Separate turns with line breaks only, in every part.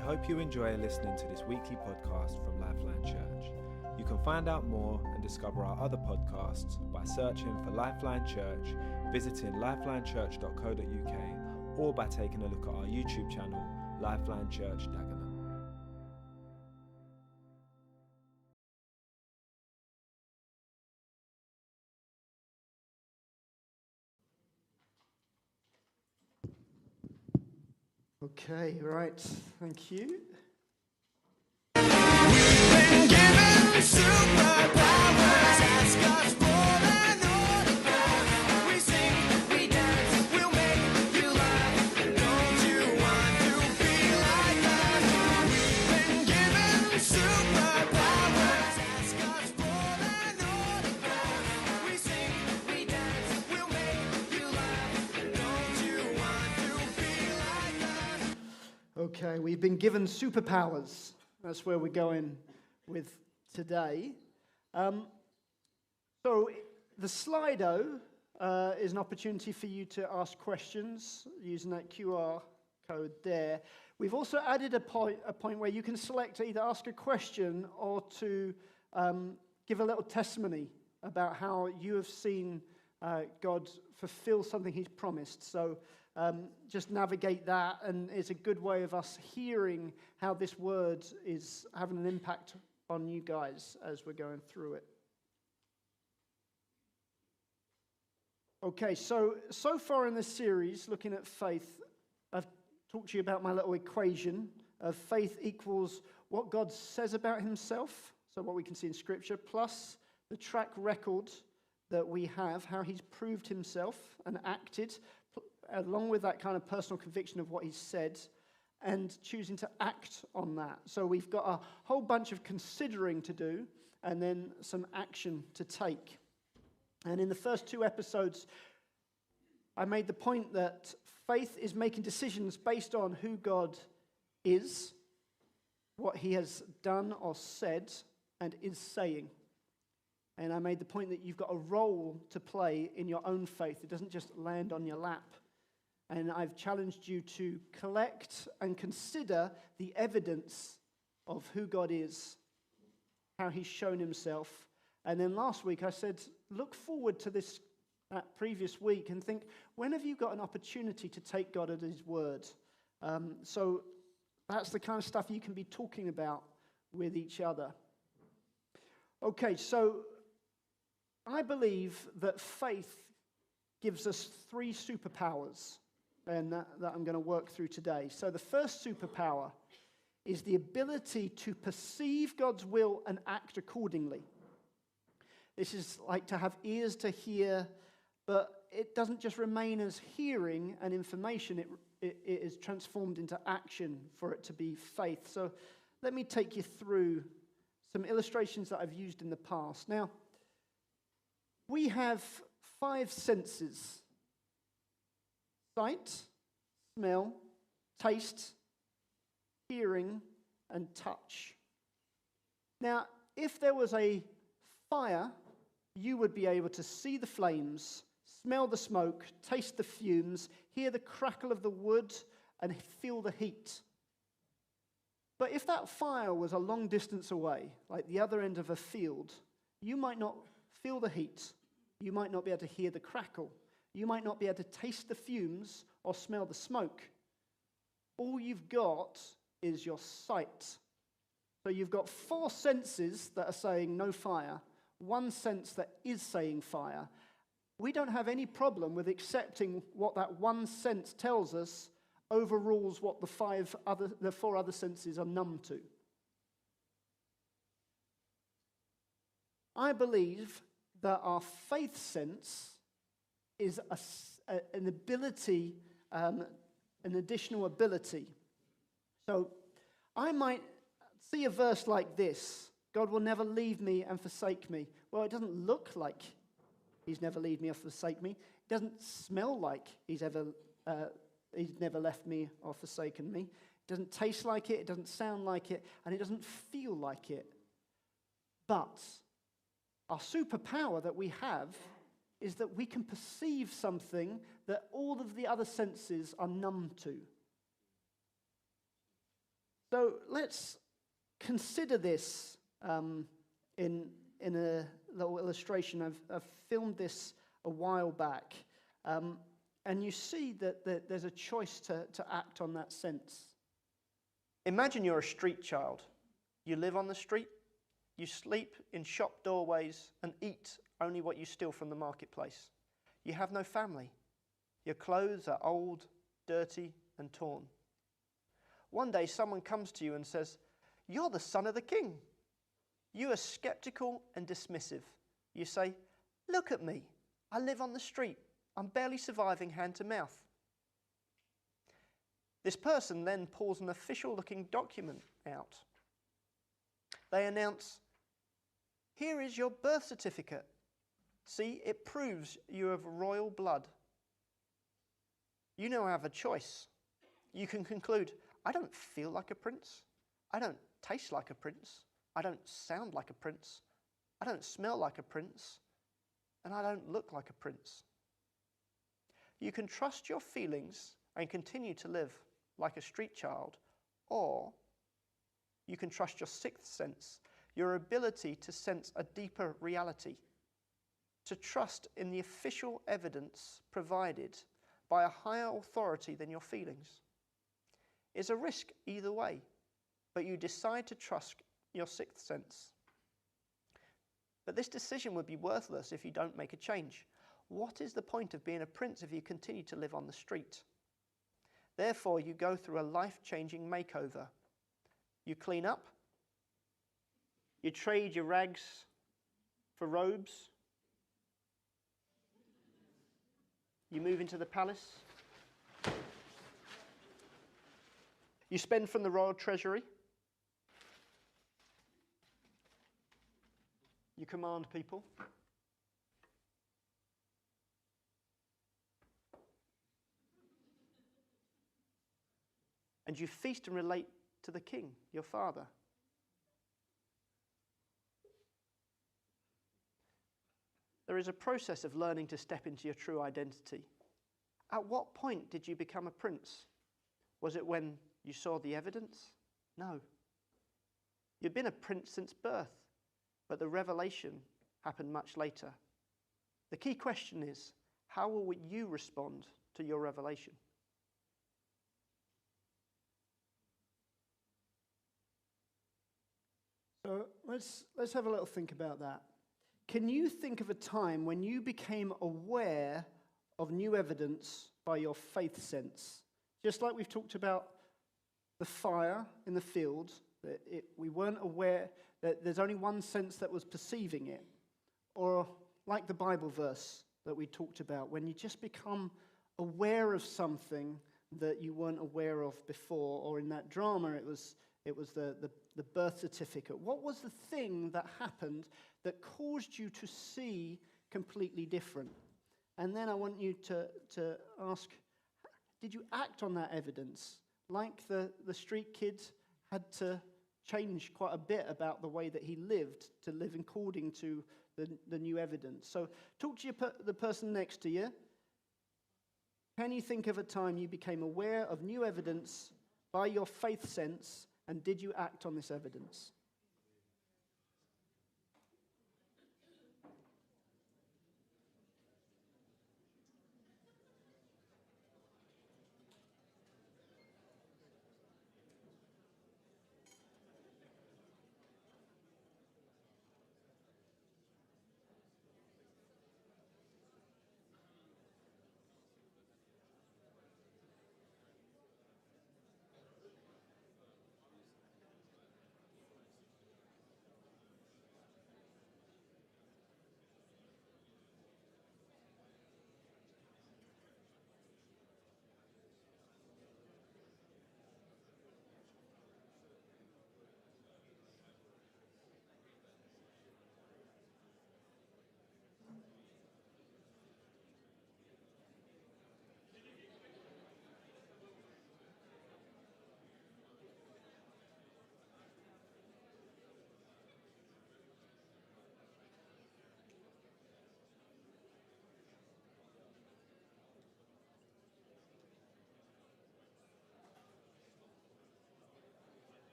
hope you enjoy listening to this weekly podcast from LifeLine Church. You can find out more and discover our other podcasts by searching for LifeLine Church, visiting lifelinechurch.co.uk, or by taking a look at our YouTube channel, LifeLine Church Dagenham.
Okay, right, thank you.
Been given superpowers, ask us for an autograph. We sing, we dance, we'll make you laugh. Don't you want to be like that? We've been given superpowers, ask us for an autograph. We sing, we dance, we'll make you laugh. Don't you want to be like that?
Okay, we've been given superpowers. That's where we're going with today. So the Slido is an opportunity for you to ask questions using that QR code there. We've also added a point where you can select to either ask a question or to give a little testimony about how you have seen God fulfill something He's promised. So just navigate that, and it's a good way of us hearing how this word is having an impact on you guys as we're going through it. Okay, so far in this series, looking at faith, I've talked to you about my little equation of faith equals what God says about Himself, so what we can see in Scripture, plus the track record that we have, how He's proved Himself and acted, along with that kind of personal conviction of what He's said, and choosing to act on that. So we've got a whole bunch of considering to do, and then some action to take. And in the first two episodes, I made the point that faith is making decisions based on who God is, what He has done or said, and is saying. And I made the point that you've got a role to play in your own faith. It doesn't just land on your lap. And I've challenged you to collect and consider the evidence of who God is, how He's shown Himself. And then last week I said, look forward to that previous week and think, when have you got an opportunity to take God at His word? So that's the kind of stuff you can be talking about with each other. Okay, so I believe that faith gives us three superpowers, and that I'm going to work through today. So the first superpower is the ability to perceive God's will and act accordingly. This is like to have ears to hear, but it doesn't just remain as hearing and information. It is transformed into action for it to be faith. So let me take you through some illustrations that I've used in the past. Now, we have 5 senses: sight, smell, taste, hearing, and touch. Now, if there was a fire, you would be able to see the flames, smell the smoke, taste the fumes, hear the crackle of the wood, and feel the heat. But if that fire was a long distance away, like the other end of a field, you might not feel the heat. You might not be able to hear the crackle. You might not be able to taste the fumes or smell the smoke. All you've got is your sight. So you've got 4 senses that are saying no fire, 1 sense that is saying fire. We don't have any problem with accepting what that 1 sense tells us overrules what the 4 other senses are numb to. I believe that our faith sense is an ability, an additional ability. So I might see a verse like this: God will never leave me and forsake me. Well, it doesn't look like He's never leave me or forsake me. It doesn't smell like He's never left me or forsaken me. It doesn't taste like it. It doesn't sound like it. And it doesn't feel like it. But our superpower that we have is that we can perceive something that all of the other senses are numb to. So let's consider this in a little illustration. I've filmed this a while back, and you see that there's a choice to act on that sense. Imagine you're a street child. You live on the street, you sleep in shop doorways and eat only what you steal from the marketplace. You have no family. Your clothes are old, dirty, and torn. One day someone comes to you and says, "You're the son of the king." You are skeptical and dismissive. You say, "Look at me. I live on the street. I'm barely surviving hand to mouth." This person then pulls an official-looking document out. They announce, "Here is your birth certificate. See, it proves you have royal blood." You now have a choice. You can conclude, "I don't feel like a prince. I don't taste like a prince. I don't sound like a prince. I don't smell like a prince. And I don't look like a prince." You can trust your feelings and continue to live like a street child, or you can trust your sixth sense, your ability to sense a deeper reality, to trust in the official evidence provided by a higher authority than your feelings. It's a risk either way, but you decide to trust your sixth sense. But this decision would be worthless if you don't make a change. What is the point of being a prince if you continue to live on the street? Therefore, you go through a life-changing makeover. You clean up. You trade your rags for robes. You move into the palace. You spend from the royal treasury. You command people. And you feast and relate to the king, your father. There is a process of learning to step into your true identity. At what point did you become a prince? Was it when you saw the evidence? No. You've been a prince since birth, but the revelation happened much later. The key question is, how will you respond to your revelation? So let's have a little think about that. Can you think of a time when you became aware of new evidence by your faith sense? Just like we've talked about the fire in the field, that we weren't aware that there's only one sense that was perceiving it. Or like the Bible verse that we talked about, when you just become aware of something that you weren't aware of before, or in that drama it was the birth certificate. What was the thing that happened that caused you to see completely different? And then I want you to ask, did you act on that evidence? Like the street kid had to change quite a bit about the way that he lived to live according to the new evidence. So talk to the person next to you. Can you think of a time you became aware of new evidence by your faith sense, and did you act on this evidence?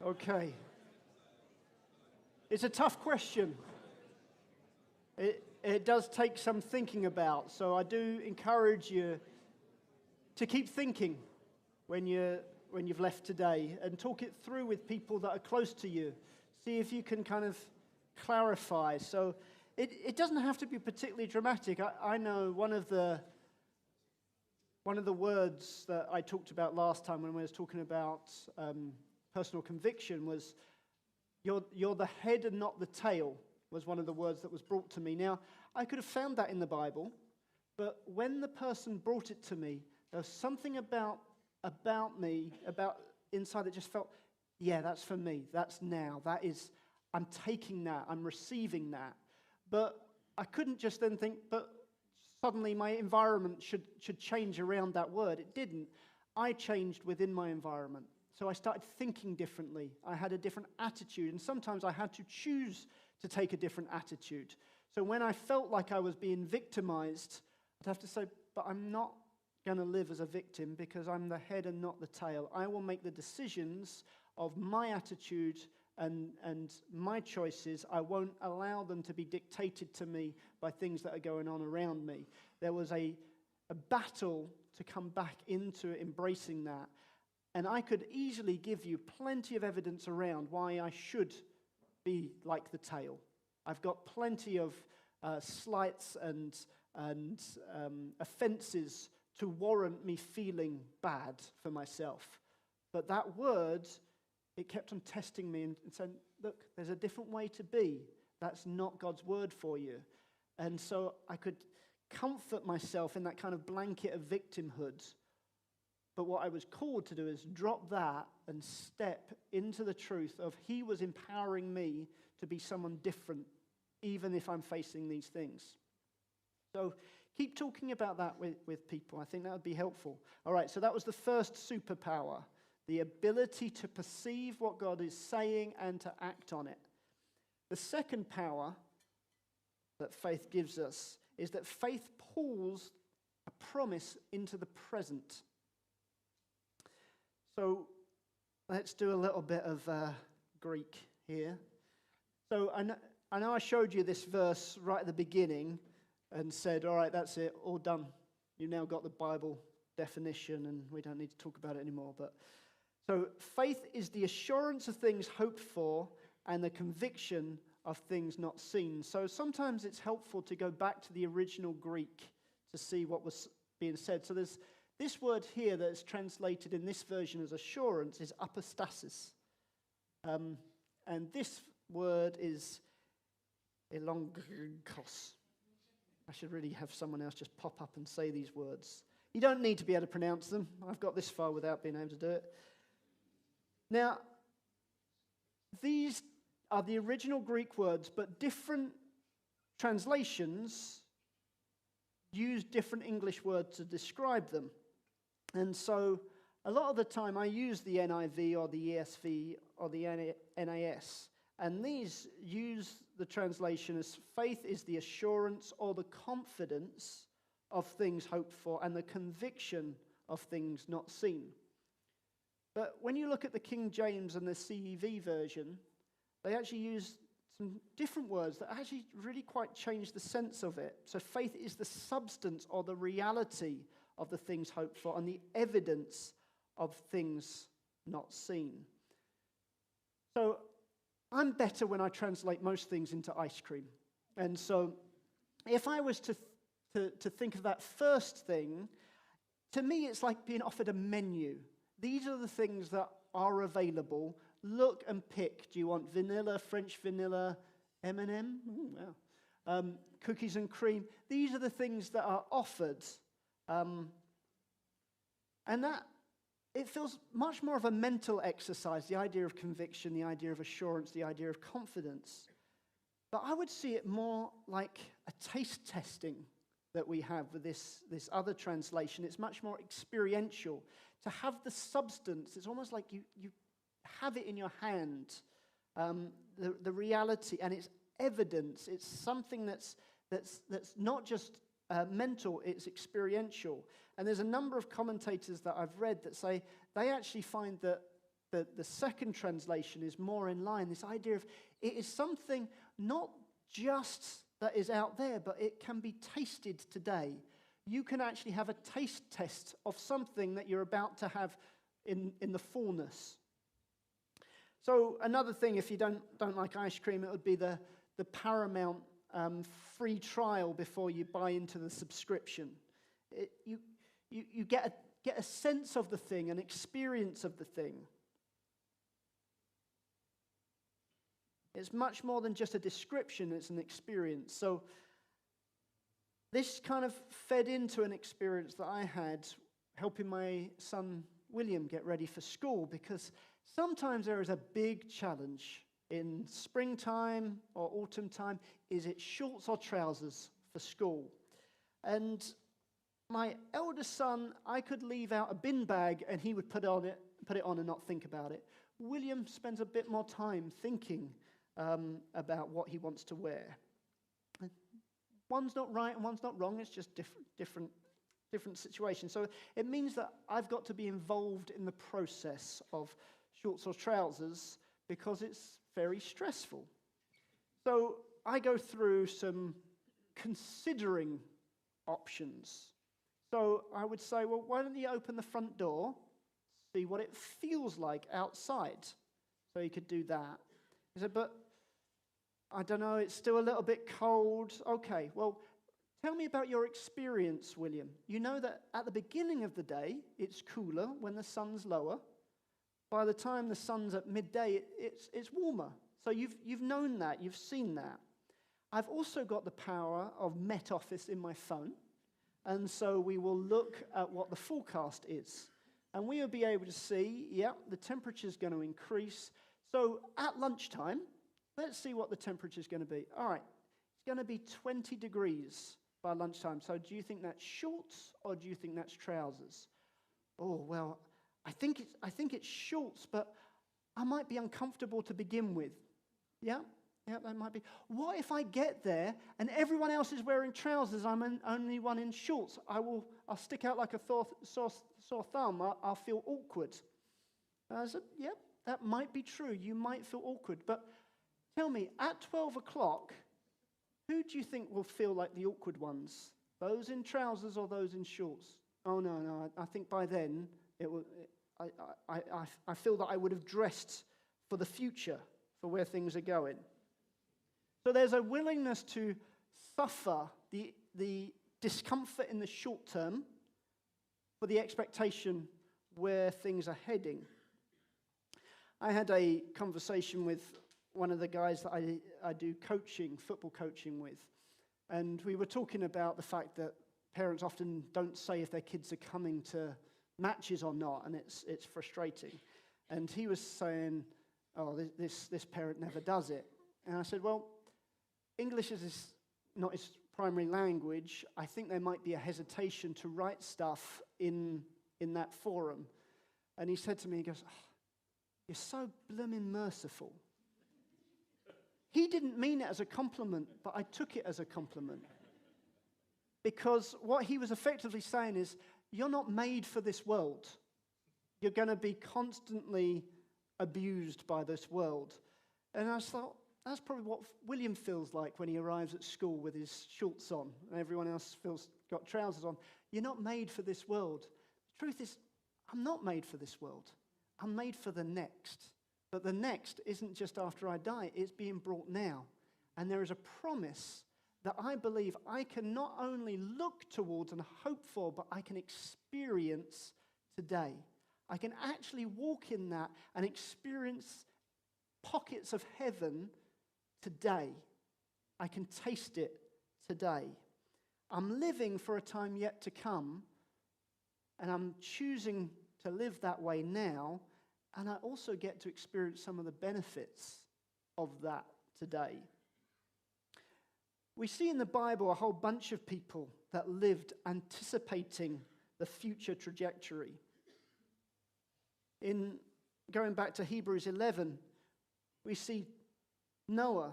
Okay. It's a tough question. It does take some thinking about, so I do encourage you to keep thinking when you've left today and talk it through with people that are close to you. See if you can kind of clarify. So it doesn't have to be particularly dramatic. I know one of the words that I talked about last time when we was talking about personal conviction was you're the head and not the tail, was one of the words that was brought to me. Now, I could have found that in the Bible, but when the person brought it to me, there was something about me, about inside that just felt, yeah, that's for me. That's now. That is, I'm taking that. I'm receiving that. But I couldn't just then think, but suddenly my environment should change around that word. It didn't. I changed within my environment. So I started thinking differently. I had a different attitude, and sometimes I had to choose to take a different attitude. So when I felt like I was being victimized, I'd have to say, but I'm not going to live as a victim because I'm the head and not the tail. I will make the decisions of my attitude and my choices. I won't allow them to be dictated to me by things that are going on around me. There was a battle to come back into embracing that. And I could easily give you plenty of evidence around why I should be like the tail. I've got plenty of slights and offenses to warrant me feeling bad for myself. But that word, it kept on testing me and saying, look, there's a different way to be. That's not God's word for you. And so I could comfort myself in that kind of blanket of victimhood. But what I was called to do is drop that and step into the truth of He was empowering me to be someone different, even if I'm facing these things. So keep talking about that with people. I think that would be helpful. All right, so that was the first superpower, the ability to perceive what God is saying and to act on it. The second power that faith gives us is that faith pulls a promise into the present. So let's do a little bit of Greek here. So I know I showed you this verse right at the beginning and said, all right, that's it, all done. You've now got the Bible definition and we don't need to talk about it anymore. But so faith is the assurance of things hoped for and the conviction of things not seen. So sometimes it's helpful to go back to the original Greek to see what was being said. So there's this word here that is translated in this version as assurance is apostasis. And this word is elongos. I should really have someone else just pop up and say these words. You don't need to be able to pronounce them. I've got this far without being able to do it. Now, these are the original Greek words, but different translations use different English words to describe them. And so a lot of the time I use the NIV or the ESV or the NAS. And these use the translation as faith is the assurance or the confidence of things hoped for and the conviction of things not seen. But when you look at the King James and the CEV version, they actually use some different words that actually really quite change the sense of it. So faith is the substance or the reality of the things hoped for and the evidence of things not seen. So I'm better when I translate most things into ice cream. And so if I was to think of that first thing, to me it's like being offered a menu. These are the things that are available. Look and pick. Do you want vanilla, French vanilla, M&M? Ooh, wow. Cookies and cream. These are the things that are offered. And that, it feels much more of a mental exercise, the idea of conviction, the idea of assurance, the idea of confidence. But I would see it more like a taste testing that we have with this other translation. It's much more experiential. To have the substance, it's almost like you have it in your hand, the reality, and it's evidence. It's something that's not just mental, it's experiential. And there's a number of commentators that I've read that say they actually find that the second translation is more in line. This idea of it is something not just that is out there, but it can be tasted today. You can actually have a taste test of something that you're about to have in the fullness. So another thing, if you don't like ice cream, it would be the Paramount free trial before you buy into the subscription. You get a sense of the thing, an experience of the thing. It's much more than just a description, it's an experience. So this kind of fed into an experience that I had helping my son William get ready for school, because sometimes there is a big challenge in springtime or autumn time. Is it shorts or trousers for school? And my eldest son, I could leave out a bin bag and he would put it on and not think about it. William spends a bit more time thinking about what he wants to wear. One's not right and one's not wrong. It's just different situations. So it means that I've got to be involved in the process of shorts or trousers because it's very stressful. So I go through some considering options. So I would say, well, why don't you open the front door, see what it feels like outside? So he could do that. He said, but I don't know, it's still a little bit cold. Okay, well, tell me about your experience, William. You know that at the beginning of the day, it's cooler when the sun's lower. By the time the sun's at midday, it's warmer. So you've known that, you've seen that. I've also got the power of Met Office in my phone. And so we will look at what the forecast is. And we will be able to see, the temperature's going to increase. So at lunchtime, let's see what the temperature's going to be. All right, it's going to be 20 degrees by lunchtime. So do you think that's shorts or do you think that's trousers? Oh, well, I think it's shorts, but I might be uncomfortable to begin with. Yeah, that might be. What if I get there and everyone else is wearing trousers? I'm only one in shorts. I'll stick out like a sore thumb. I'll feel awkward. And I said, yep, that might be true. You might feel awkward. But tell me, at 12 o'clock, who do you think will feel like the awkward ones? Those in trousers or those in shorts? Oh, no. I think by then, I feel that I would have dressed for the future, for where things are going. So there's a willingness to suffer the discomfort in the short term for the expectation where things are heading. I had a conversation with one of the guys that I do football coaching with, and we were talking about the fact that parents often don't say if their kids are coming to matches or not, and it's frustrating. And he was saying, oh, this parent never does it. And I said, well, English is not his primary language. I think there might be a hesitation to write stuff in that forum. And he said to me, he goes, oh, you're so blooming merciful. He didn't mean it as a compliment, but I took it as a compliment. Because what he was effectively saying is, you're not made for this world. You're going to be constantly abused by this world. And I thought, that's probably what William feels like when he arrives at school with his shorts on and everyone else got trousers on. You're not made for this world. The truth is, I'm not made for this world. I'm made for the next. But the next isn't just after I die. It's being brought now. And there is a promise that I believe I can not only look towards and hope for, but I can experience today. I can actually walk in that and experience pockets of heaven today. I can taste it today. I'm living for a time yet to come, and I'm choosing to live that way now, and I also get to experience some of the benefits of that today. We see in the Bible a whole bunch of people that lived anticipating the future trajectory. In going back to Hebrews 11, we see Noah.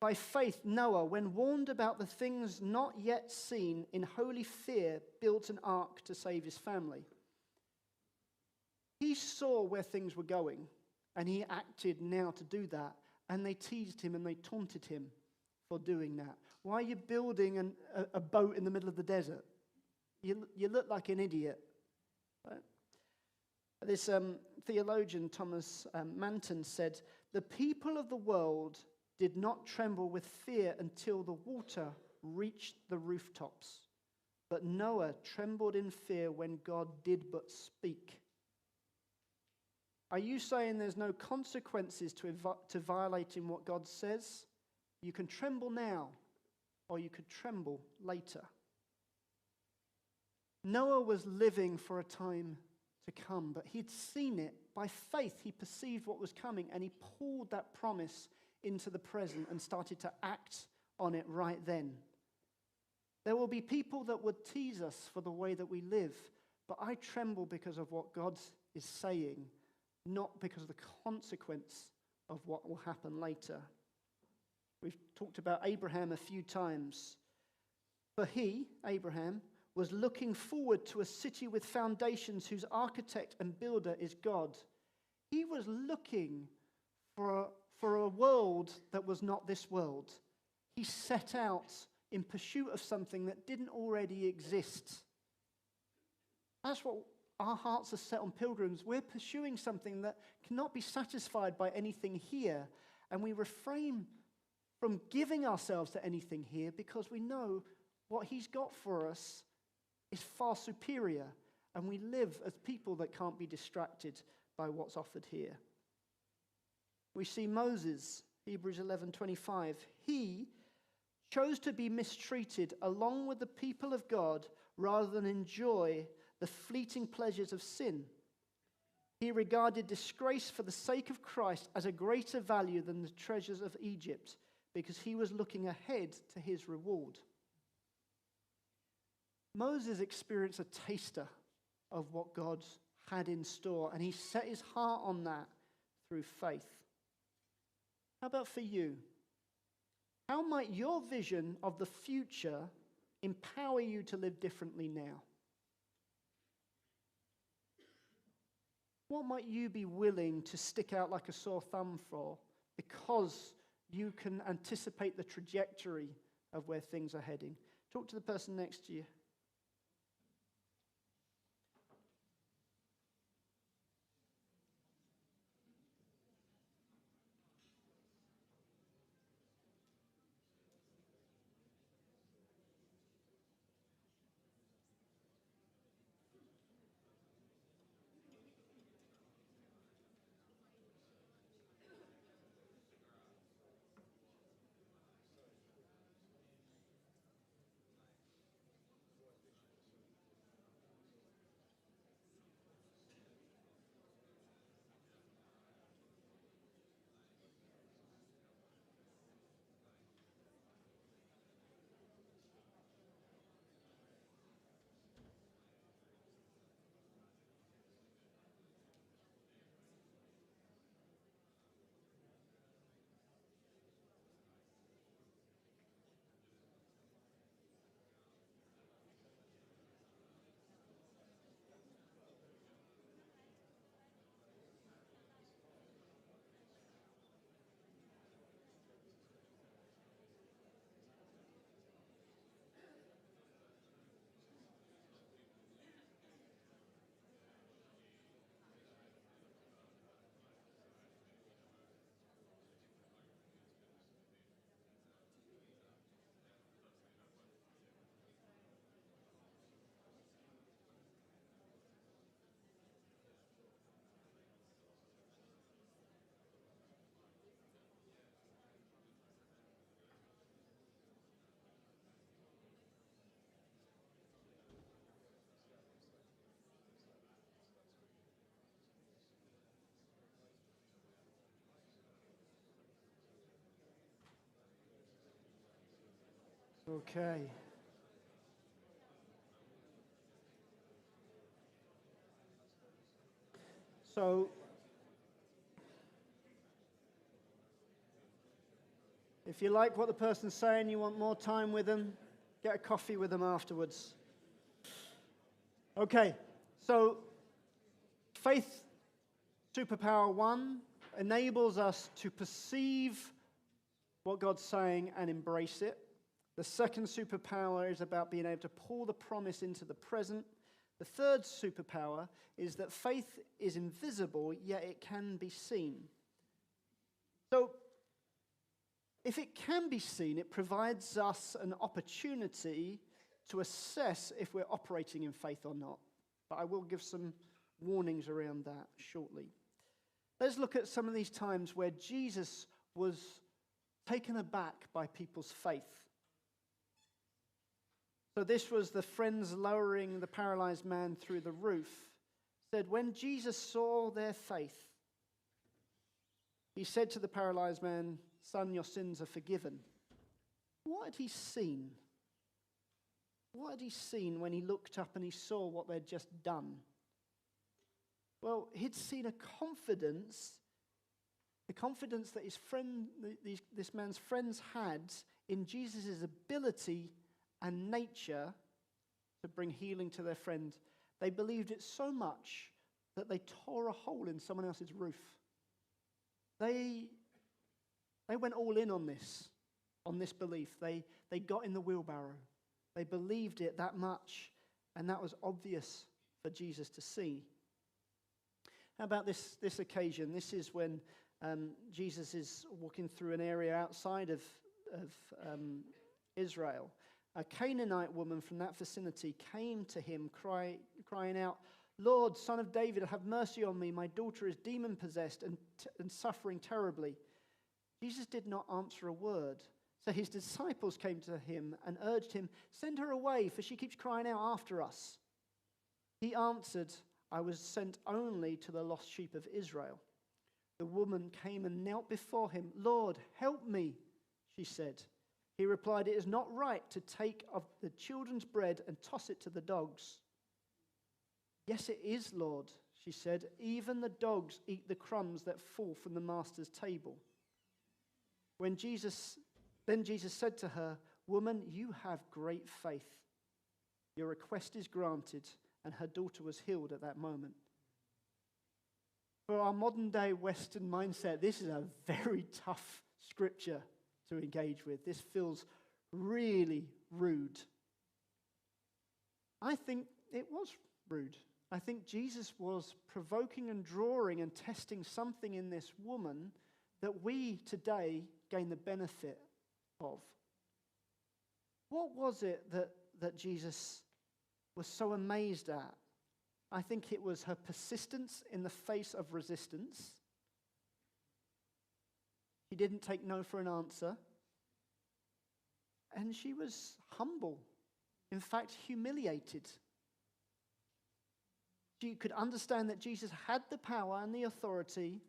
By faith, Noah, when warned about the things not yet seen, in holy fear, built an ark to save his family. He saw where things were going, and he acted now to do that. And they teased him and they taunted him for doing that. Why are you building a boat in the middle of the desert? You look like an idiot. Right? This theologian, Thomas Manton, said, "The people of the world did not tremble with fear until the water reached the rooftops. But Noah trembled in fear when God did but speak." Are you saying there's no consequences to violating what God says? You can tremble now, or you could tremble later. Noah was living for a time to come, but he'd seen it. By faith, he perceived what was coming, and he pulled that promise into the present and started to act on it right then. There will be people that would tease us for the way that we live, but I tremble because of what God is saying, not because of the consequence of what will happen later. We've talked about Abraham a few times. For he, Abraham, was looking forward to a city with foundations whose architect and builder is God. He was looking for a world that was not this world. He set out in pursuit of something that didn't already exist. That's what our hearts are set on, pilgrims. We're pursuing something that cannot be satisfied by anything here, and we refrain from giving ourselves to anything here because we know what he's got for us is far superior, and we live as people that can't be distracted by what's offered here. We see Moses, Hebrews 11:25. He chose to be mistreated along with the people of God rather than enjoy the fleeting pleasures of sin. He regarded disgrace for the sake of Christ as a greater value than the treasures of Egypt because he was looking ahead to his reward. Moses experienced a taster of what God had in store, and he set his heart on that through faith. How about for you? How might your vision of the future empower you to live differently now? What might you be willing to stick out like a sore thumb for because you can anticipate the trajectory of where things are heading? Talk to the person next to you. Okay. So, if you like what the person's saying, you want more time with them, get a coffee with them afterwards. Okay, so faith Superpower 1 enables us to perceive what God's saying and embrace it. The second superpower is about being able to pull the promise into the present. The third superpower is that faith is invisible, yet it can be seen. So, if it can be seen, it provides us an opportunity to assess if we're operating in faith or not. But I will give some warnings around that shortly. Let's look at some of these times where Jesus was taken aback by people's faith. So this was the friends lowering the paralyzed man through the roof. Said, when Jesus saw their faith, he said to the paralyzed man, "Son, your sins are forgiven." What had he seen? What had he seen when he looked up and he saw what they'd just done? Well, he'd seen a confidence, the confidence that his friend, this man's friends had in Jesus' ability and nature to bring healing to their friend. They believed it so much that they tore a hole in someone else's roof. They went all in on this belief. They got in the wheelbarrow. They believed it that much, and that was obvious for Jesus to see. How about this occasion? This is when Jesus is walking through an area outside of Israel. A Canaanite woman from that vicinity came to him crying out, "Lord, Son of David, have mercy on me. My daughter is demon-possessed and suffering terribly." Jesus did not answer a word. So his disciples came to him and urged him, "Send her away, for she keeps crying out after us." He answered, "I was sent only to the lost sheep of Israel." The woman came and knelt before him. "Lord, help me," she said. He replied, "It is not right to take of the children's bread and toss it to the dogs." "Yes, it is, Lord," she said. "Even the dogs eat the crumbs that fall from the master's table." Then Jesus said to her, "Woman, you have great faith. Your request is granted," and her daughter was healed at that moment. For our modern day Western mindset, this is a very tough scripture to engage with. This feels really rude. I think it was rude. I think Jesus was provoking and drawing and testing something in this woman that we today gain the benefit of. What was it that Jesus was so amazed at? I think it was her persistence in the face of resistance. She didn't take no for an answer. And she was humble. In fact, humiliated. She could understand that Jesus had the power and the authority,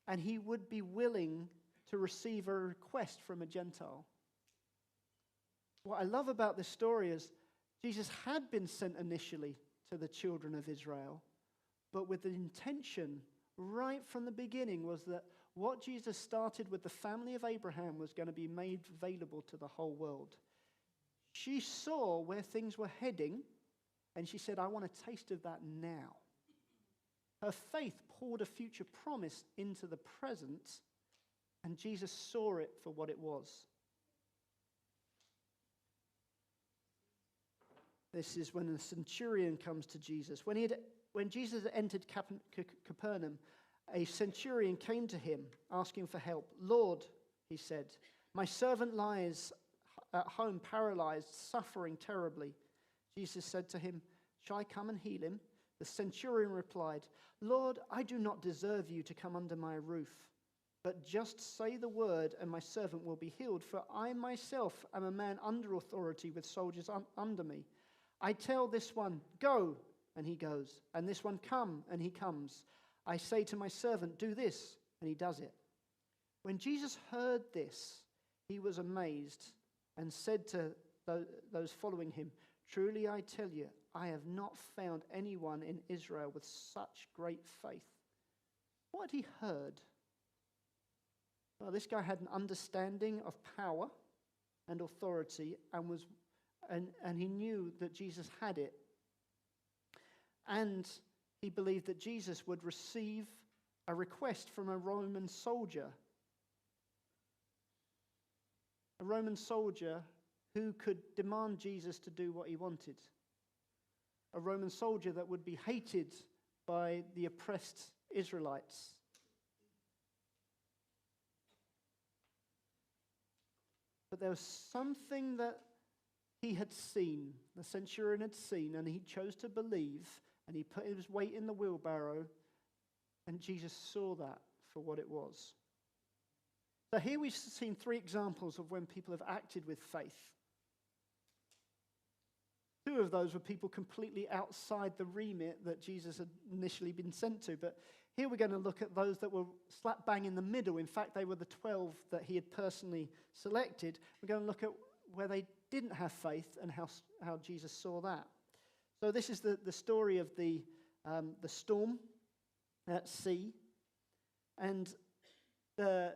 and he would be willing to receive a request from a Gentile. What I love about this story is Jesus had been sent initially to the children of Israel, but with the intention right from the beginning was that what Jesus started with the family of Abraham was going to be made available to the whole world. She saw where things were heading, and she said, "I want a taste of that now." Her faith poured a future promise into the present, and Jesus saw it for what it was. This is when the centurion comes to Jesus. When Jesus entered Capernaum, a centurion came to him asking for help. "Lord," he said, "my servant lies at home paralyzed, suffering terribly." Jesus said to him, "Shall I come and heal him?" The centurion replied, "Lord, I do not deserve you to come under my roof, but just say the word and my servant will be healed, for I myself am a man under authority with soldiers under me. I tell this one, 'Go,' and he goes, and this one, 'Come,' and he comes. I say to my servant, 'Do this,' and he does it." When Jesus heard this, he was amazed and said to those following him, "Truly I tell you, I have not found anyone in Israel with such great faith." What had he heard? Well, this guy had an understanding of power and authority and he knew that Jesus had it. And he believed that Jesus would receive a request from a Roman soldier. A Roman soldier who could demand Jesus to do what he wanted. A Roman soldier that would be hated by the oppressed Israelites. But there was something that he had seen, the centurion had seen, and he chose to believe, and he put his weight in the wheelbarrow, and Jesus saw that for what it was. So here we've seen 3 examples of when people have acted with faith. 2 of those were people completely outside the remit that Jesus had initially been sent to. But here we're going to look at those that were slap bang in the middle. In fact, they were the 12 that he had personally selected. We're going to look at where they didn't have faith and how Jesus saw that. So this is the story of the storm at sea. And the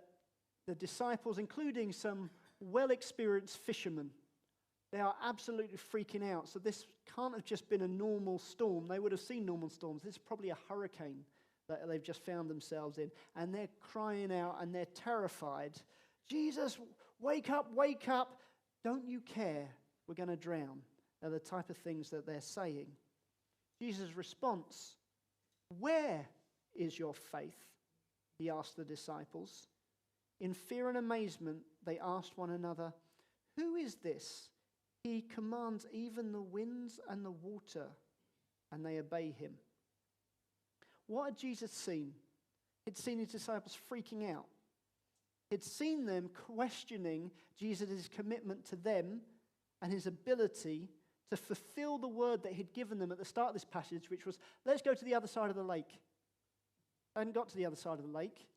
disciples, including some well-experienced fishermen, they are absolutely freaking out. So this can't have just been a normal storm. They would have seen normal storms. This is probably a hurricane that they've just found themselves in. And they're crying out and they're terrified. Jesus, wake up, wake up. Don't you care? We're going to drown. They're the type of things that they're saying. Jesus' response, where is your faith? He asked the disciples. In fear and amazement, they asked one another, who is this? He commands even the winds and the water, and they obey him. What had Jesus seen? He'd seen his disciples freaking out. He'd seen them questioning Jesus' commitment to them and his ability to fulfill the word that he'd given them at the start of this passage, which was, let's go to the other side of the lake. They hadn't got to the other side of the lake.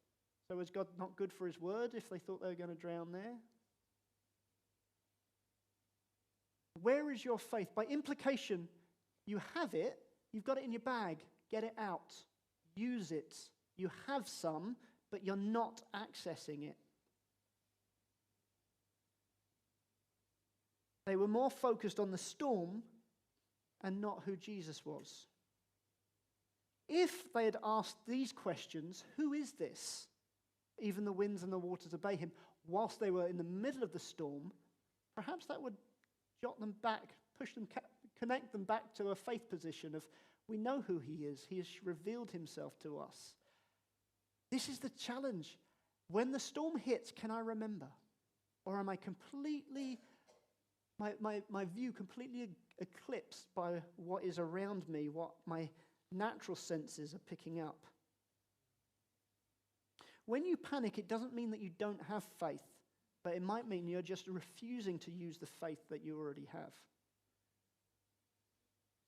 So was God not good for his word if they thought they were going to drown there? Where is your faith? By implication, you have it. You've got it in your bag. Get it out. Use it. You have some, but you're not accessing it. They were more focused on the storm and not who Jesus was. If they had asked these questions, who is this? Even the winds and the waters obey him, whilst they were in the middle of the storm, perhaps that would jot them back, push them, connect them back to a faith position of, we know who he is. He has revealed himself to us. This is the challenge. When the storm hits, can I remember? Or am I completely, my view completely eclipsed by what is around me, what my natural senses are picking up? When you panic, it doesn't mean that you don't have faith, but it might mean you're just refusing to use the faith that you already have.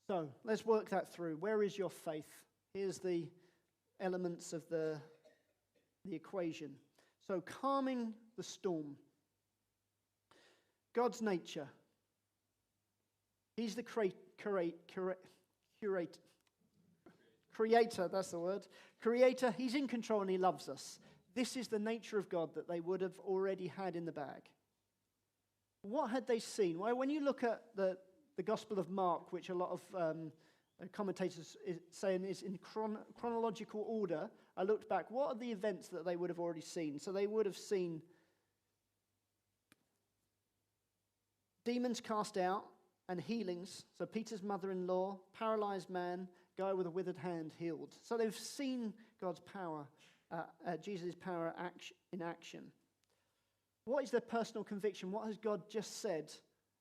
So let's work that through. Where is your faith? Here's the elements of the equation. So calming the storm. God's nature. He's the creator, that's the word. Creator, he's in control and he loves us. This is the nature of God that they would have already had in the bag. What had they seen? Well, when you look at the Gospel of Mark, which a lot of commentators saying is in chronological order, I looked back. What are the events that they would have already seen? So they would have seen demons cast out and healings. So Peter's mother-in-law, paralyzed man, guy with a withered hand healed. So they've seen God's power, Jesus' power in action. What is their personal conviction? What has God just said?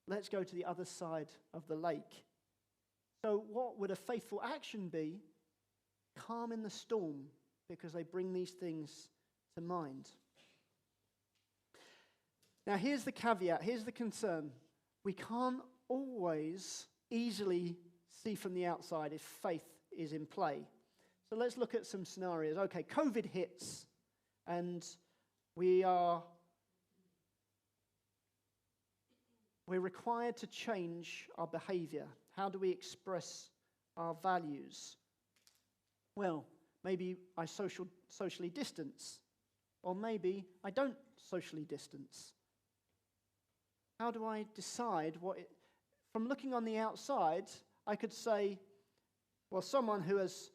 Let's go to the other side of the lake. So what would a faithful action be? Calm in the storm, because they bring these things to mind. Now here's the caveat, here's the concern. We can't always easily see from the outside if faith is in play. So let's look at some scenarios. Okay, COVID hits, and we're required to change our behavior. How do we express our values? Well, maybe I socially distance, or maybe I don't socially distance. How do I decide from looking on the outside, I could say, well, someone who has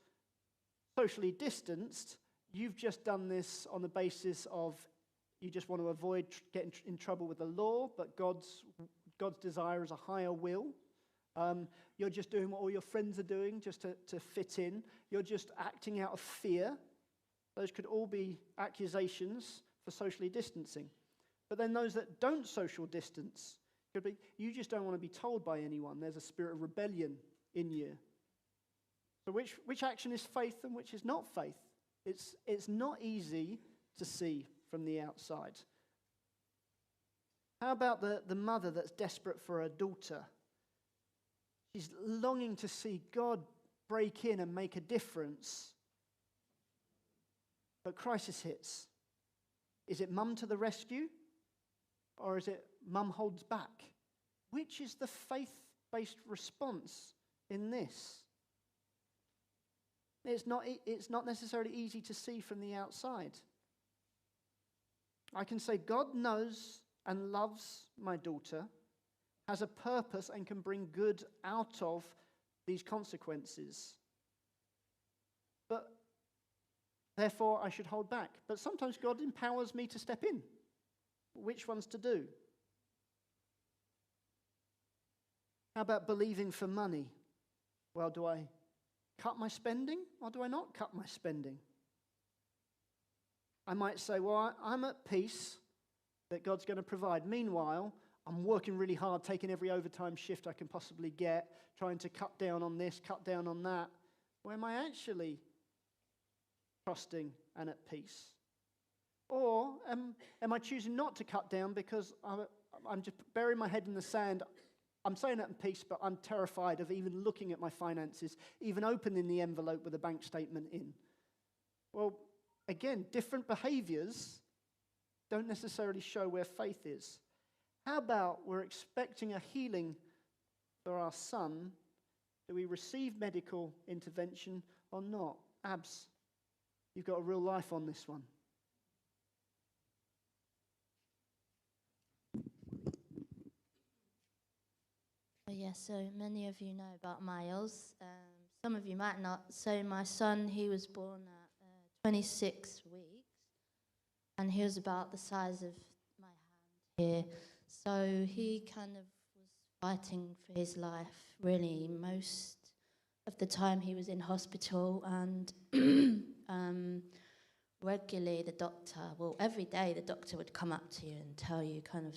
socially distanced you've just done this on the basis of you just want to avoid getting in trouble with the law, but God's desire is a higher will. You're just doing what all your friends are doing just to fit in. You're just acting out of fear. Those could all be accusations for socially distancing. But then those that don't social distance could be, you just don't want to be told by anyone. There's a spirit of rebellion in you. So which action is faith and which is not faith? It's not easy to see from the outside. How about the mother that's desperate for her daughter? She's longing to see God break in and make a difference. But crisis hits. Is it mum to the rescue? Or is it mum holds back? Which is the faith-based response in this? It's not necessarily easy to see from the outside. I can say God knows and loves my daughter, has a purpose and can bring good out of these consequences. But therefore I should hold back. But sometimes God empowers me to step in. Which ones to do? How about believing for money? Well, do I cut my spending or do I not cut my spending? I might say, well, I'm at peace that God's going to provide. Meanwhile, I'm working really hard, taking every overtime shift I can possibly get, trying to cut down on this, cut down on that. Or am I actually trusting and at peace? Or am I choosing not to cut down because I'm just burying my head in the sand? I'm saying that in peace, but I'm terrified of even looking at my finances, even opening the envelope with a bank statement in. Well, again, different behaviors don't necessarily show where faith is. How about we're expecting a healing for our son? Do we receive medical intervention or not? Abs, you've got a real life on this one.
Yeah, so many of you know about Miles. Some of you might not. So my son, he was born at 26 weeks, and he was about the size of my hand here. So he kind of was fighting for his life, really. Most of the time he was in hospital, and regularly the doctor, well, every day the doctor would come up to you and tell you kind of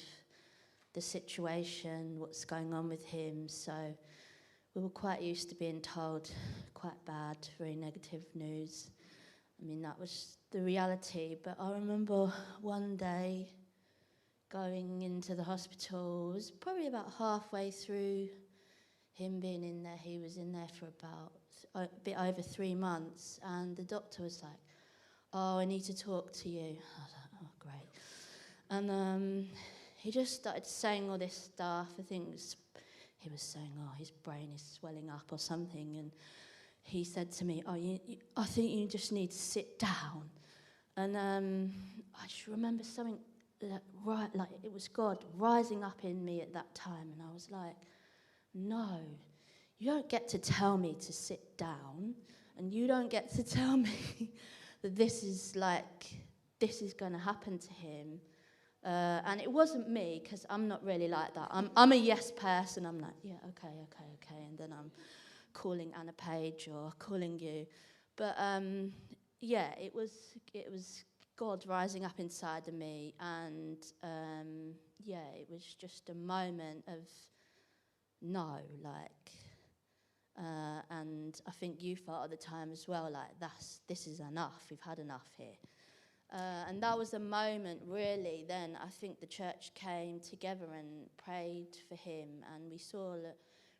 the situation, what's going on with him. So we were quite used to being told quite bad, very negative news. I mean, that was the reality. But I remember one day going into the hospital. It was probably about halfway through him being in there. He was in there for about a bit over 3 months. And the doctor was like, "Oh, I need to talk to you." I was like, "Oh, great." And he just started saying all this stuff. I think he was saying, "Oh, his brain is swelling up or something." And he said to me, "Oh, I think you just need to sit down." And I just remember something like it was God rising up in me at that time. And I was like, "No, you don't get to tell me to sit down. And you don't get to tell me that this is going to happen to him." And it wasn't me, because I'm not really like that. I'm a yes person. I'm like, "Yeah, okay. And then I'm calling Anna Page or calling you. But yeah, it was God rising up inside of me. And yeah, it was just a moment of no, and I think you felt at the time as well, like, this is enough. We've had enough here. And that was a moment, really, then I think the church came together and prayed for him, and we saw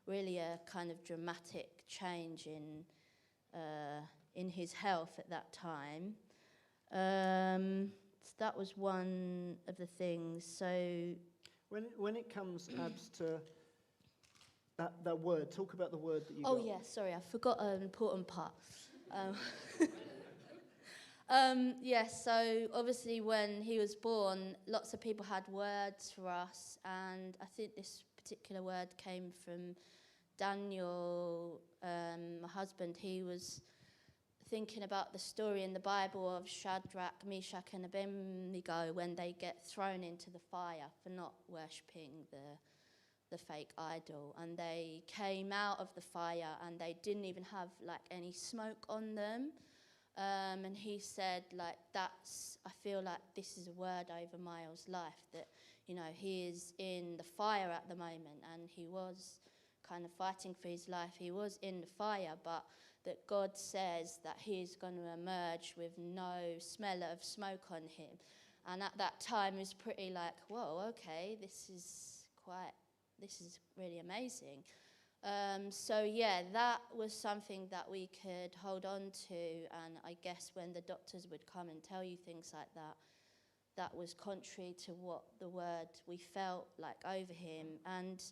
really a kind of dramatic change in his health at that time. So that was one of the things. So
when it comes, Abs, to that word, talk about the word that you got.
Oh, yeah, sorry, I forgot an important part. So obviously when he was born, lots of people had words for us, and I think this particular word came from Daniel, my husband. I thinking about the story in the Bible of Shadrach, Meshach, and Abednego when they get thrown into the fire for not worshipping the fake idol, and they came out of the fire and they didn't even have like any smoke on them. And he said, like, I feel like this is a word over Miles' life, that, you know, he is in the fire at the moment, and he was kind of fighting for his life. He was in the fire, but that God says that he's going to emerge with no smell of smoke on him. And at that time, it was pretty like, whoa, okay, this is really amazing. So yeah, that was something that we could hold on to, and I guess when the doctors would come and tell you things like that, that was contrary to what the word we felt like over him. And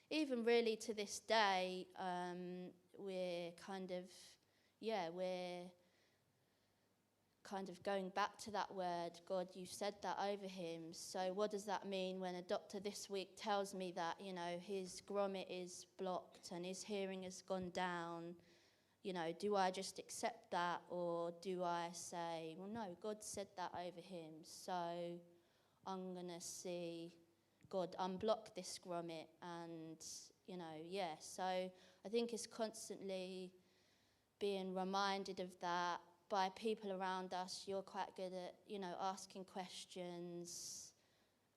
even really to this day, we're kind of going back to that word. God, you said that over him. So what does that mean when a doctor this week tells me that, you know, his grommet is blocked and his hearing has gone down? You know, do I just accept that, or do I say, well, no, God said that over him, so I'm going to see God unblock this grommet? And, you know, yeah, so I think it's constantly being reminded of that by people around us. You're quite good at, you know, asking questions,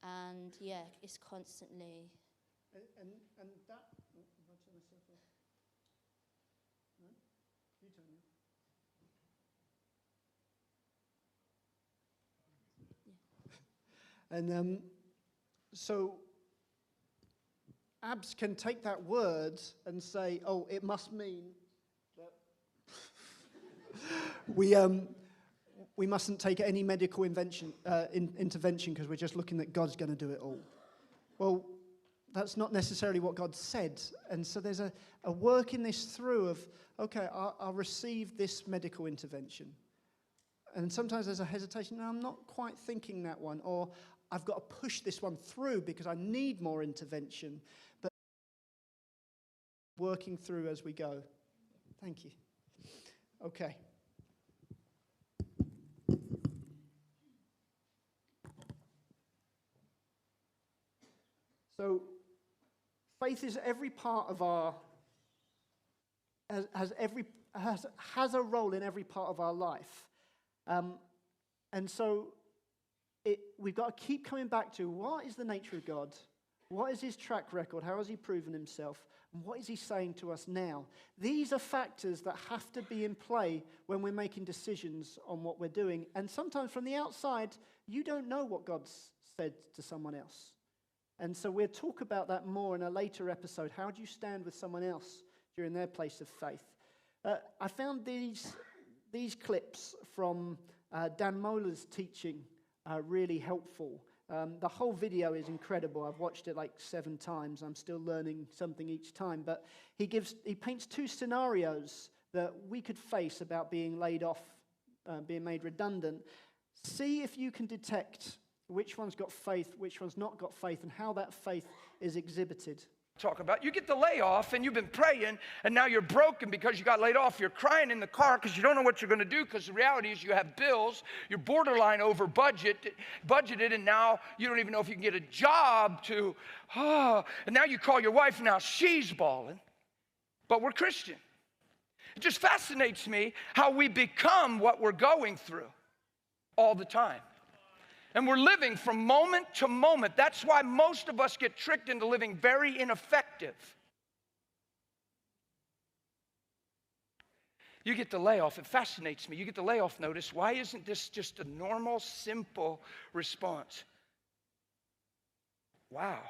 and yeah, it's constantly.
And that. Oh, have I turned myself off? No? You turn me.
Yeah.
And so Abs can take that word and say, oh, it must mean that we mustn't take any medical intervention because we're just looking that God's going to do it all. Well, that's not necessarily what God said. And so there's a working this through of, okay, I'll receive this medical intervention. And sometimes there's a hesitation, no, I'm not quite thinking that one, or I've got to push this one through because I need more intervention. But working through as we go. Thank you. Okay. So, faith is every part of our, has a role in every part of our life. And so we've got to keep coming back to, what is the nature of God? What is his track record? How has he proven himself? And what is he saying to us now? These are factors that have to be in play when we're making decisions on what we're doing. And sometimes from the outside, you don't know what God's said to someone else. And so we'll talk about that more in a later episode. How do you stand with someone else during their place of faith? I found these clips from Dan Mohler's teaching really helpful. The whole video is incredible. I've watched it like 7 times. I'm still learning something each time. But he paints 2 scenarios that we could face about being laid off, being made redundant. See if you can detect which one's got faith, which one's not got faith, and how that faith is exhibited.
Talk about, you get the layoff and you've been praying and now you're broken because you got laid off. You're crying in the car because you don't know what you're going to do, because the reality is you have bills, you're borderline over budgeted, and now you don't even know if you can get a job and now you call your wife, and now she's bawling, but we're Christian. It just fascinates me how we become what we're going through all the time. And we're living from moment to moment. That's why most of us get tricked into living very ineffective. You get the layoff. It fascinates me. You get the layoff notice. Why isn't this just a normal, simple response? Wow.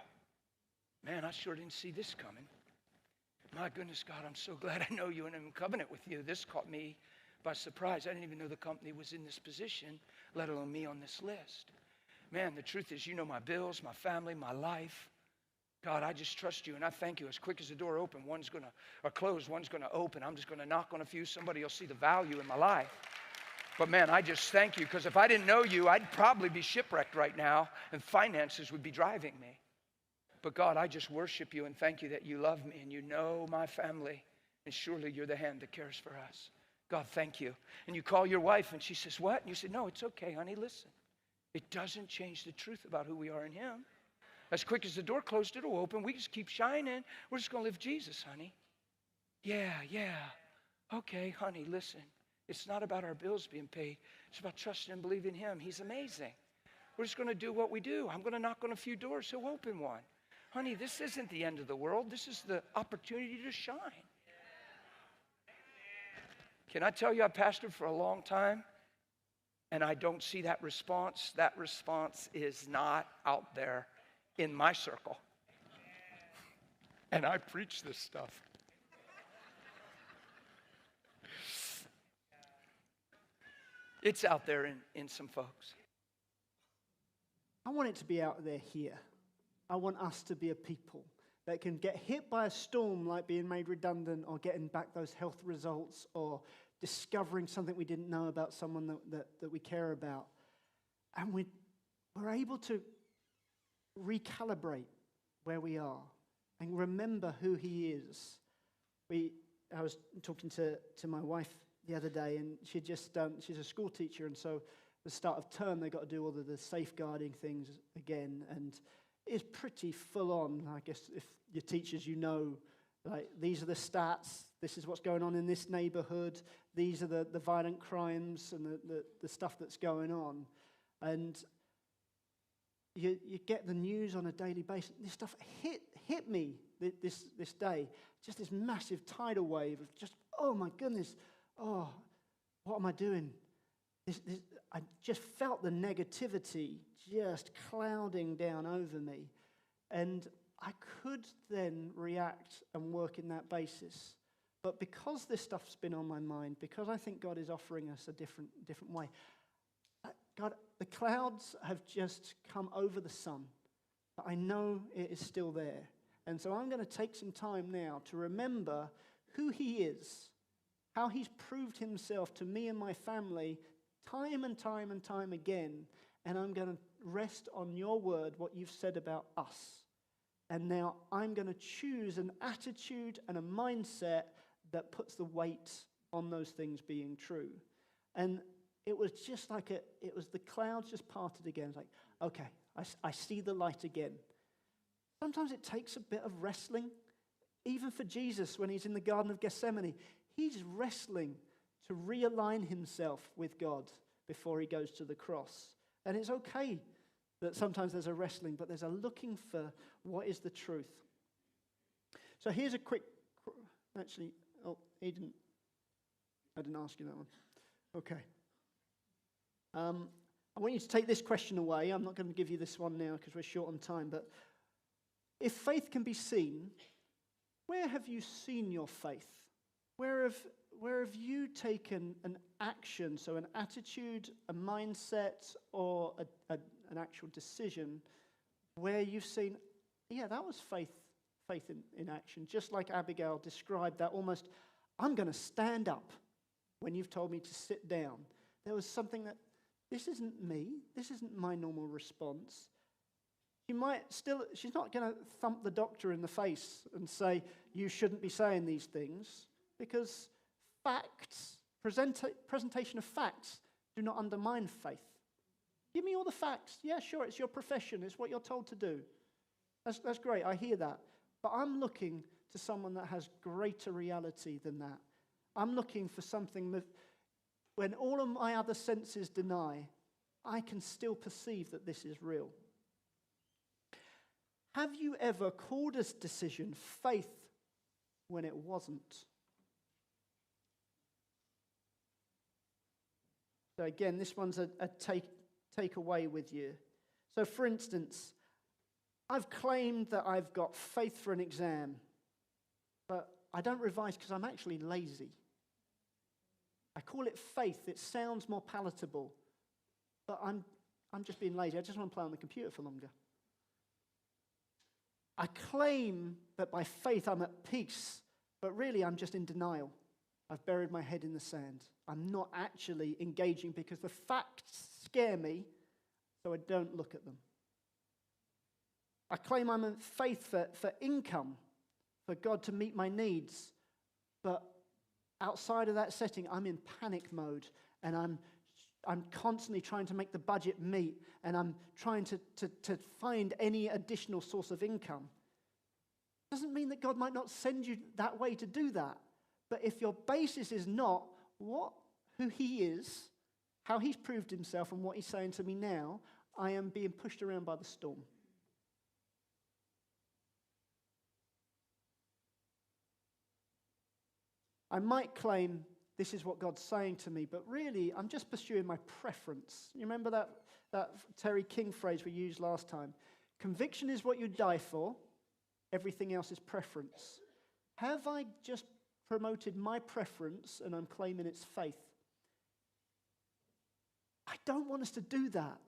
Man, I sure didn't see this coming. My goodness, God, I'm so glad I know you and I'm in covenant with you. This caught me by surprise. I didn't even know the company was in this position, let alone me on this list. Man, the truth is, you know my bills, my family, my life. God, I just trust you, and I thank you. As quick as the door open, one's going to close, one's going to open. I'm just going to knock on a few. Somebody will see the value in my life. But man, I just thank you, because if I didn't know you, I'd probably be shipwrecked right now, and finances would be driving me. But God, I just worship you and thank you that you love me and you know my family, and surely you're the hand that cares for us. God, thank you. And you call your wife and she says, what? And you say, no, it's okay, honey, listen. It doesn't change the truth about who we are in him. As quick as the door closed, it'll open. We just keep shining. We're just going to live Jesus, honey. Yeah. Okay, honey, listen. It's not about our bills being paid. It's about trusting and believing him. He's amazing. We're just going to do what we do. I'm going to knock on a few doors. He'll open one. Honey, this isn't the end of the world. This is the opportunity to shine. Can I tell you, I've pastored for a long time, and I don't see that response. That response is not out there in my circle. And I preach this stuff. It's out there in some folks.
I want it to be out there here. I want us to be a people that can get hit by a storm like being made redundant or getting back those health results or discovering something we didn't know about someone that we care about. And we're able to recalibrate where we are and remember who he is. I was talking to my wife the other day, and she's a school teacher, and so at the start of term they got to do all of the safeguarding things again, and it's pretty full on. I guess if you're teachers, you know, like, these are the stats, this is what's going on in this neighborhood, these are the violent crimes and the stuff that's going on. And you get the news on a daily basis. This stuff hit me this day. Just this massive tidal wave of just, oh my goodness, oh, what am I doing? I just felt the negativity just clouding down over me. And I could then react and work in that basis. But because this stuff's been on my mind, because I think God is offering us a different way, God, the clouds have just come over the sun, but I know it is still there. And so I'm going to take some time now to remember who he is, how he's proved himself to me and my family time and time and time again. And I'm going to rest on your word, what you've said about us. And now I'm going to choose an attitude and a mindset that puts the weight on those things being true. And it was just like it was the clouds just parted again. It's like, okay, I see the light again. Sometimes it takes a bit of wrestling. Even for Jesus, when he's in the Garden of Gethsemane, he's wrestling to realign himself with God before he goes to the cross. And it's okay that sometimes there's a wrestling, but there's a looking for what is the truth. So here's a quick, actually, I didn't ask you that one. Okay. I want you to take this question away. I'm not going to give you this one now because we're short on time, but if faith can be seen, where have you seen your faith? Where have you taken an action, so an attitude, a mindset, or an actual decision where you've seen, yeah, that was faith in action, just like Abigail described that almost, I'm going to stand up when you've told me to sit down. There was something that, this isn't me, this isn't my normal response. She's not going to thump the doctor in the face and say, you shouldn't be saying these things, because facts, presentation of facts do not undermine faith. Give me all the facts. Yeah, sure, it's your profession, it's what you're told to do. That's great, I hear that. But I'm looking to someone that has greater reality than that. I'm looking for something that, when all of my other senses deny, I can still perceive that this is real. Have you ever called a decision faith when it wasn't? So again, this one's a take away with you. So for instance, I've claimed that I've got faith for an exam, but I don't revise because I'm actually lazy. I call it faith. It sounds more palatable, but I'm just being lazy. I just want to play on the computer for longer. I claim that by faith I'm at peace, but really I'm just in denial. I've buried my head in the sand. I'm not actually engaging because the facts scare me, so I don't look at them. I claim I'm in faith for income, for God to meet my needs, but outside of that setting, I'm in panic mode, and I'm constantly trying to make the budget meet, and I'm trying to find any additional source of income. Doesn't mean that God might not send you that way to do that. But if your basis is not who he is, how he's proved himself, and what he's saying to me now, I am being pushed around by the storm. I might claim this is what God's saying to me, but really I'm just pursuing my preference. You remember that Terry King phrase we used last time? Conviction is what you die for. Everything else is preference. Have I just promoted my preference and I'm claiming it's faith? I don't want us to do that,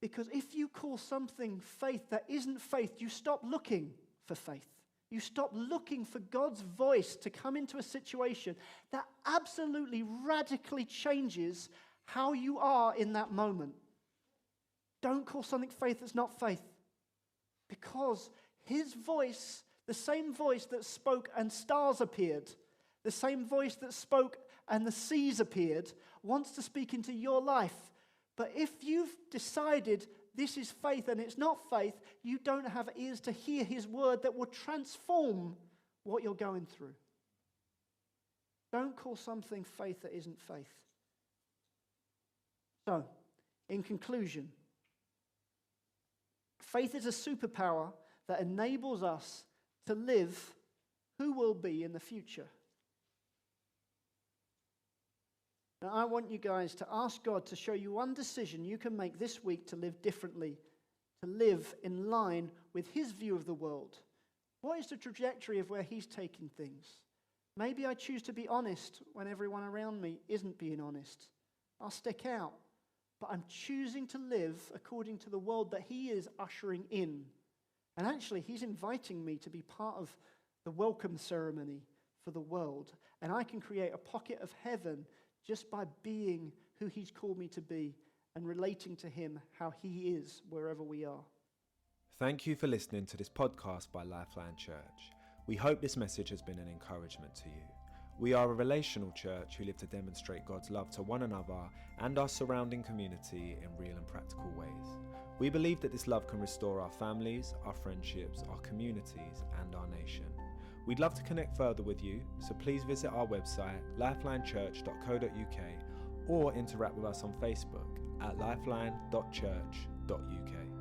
because if you call something faith that isn't faith, you stop looking for faith. You stop looking for God's voice to come into a situation that absolutely radically changes how you are in that moment. Don't call something faith that's not faith, because his voice, the same voice that spoke and stars appeared, the same voice that spoke and the seas appeared, wants to speak into your life. But if you've decided this is faith and it's not faith, you don't have ears to hear his word that will transform what you're going through. Don't call something faith that isn't faith. So, in conclusion, faith is a superpower that enables us to live who we'll be in the future. Now, I want you guys to ask God to show you one decision you can make this week to live differently, to live in line with his view of the world. What is the trajectory of where he's taking things? Maybe I choose to be honest when everyone around me isn't being honest. I'll stick out. But I'm choosing to live according to the world that he is ushering in. And actually, he's inviting me to be part of the welcome ceremony for the world. And I can create a pocket of heaven just by being who he's called me to be and relating to him how he is wherever we are.
Thank you for listening to this podcast by LifeLine Church. We hope this message has been an encouragement to you. We are a relational church who live to demonstrate God's love to one another and our surrounding community in real and practical ways. We believe that this love can restore our families, our friendships, our communities, and our nation. We'd love to connect further with you, so please visit our website, lifelinechurch.co.uk, or interact with us on Facebook at lifeline.church.uk.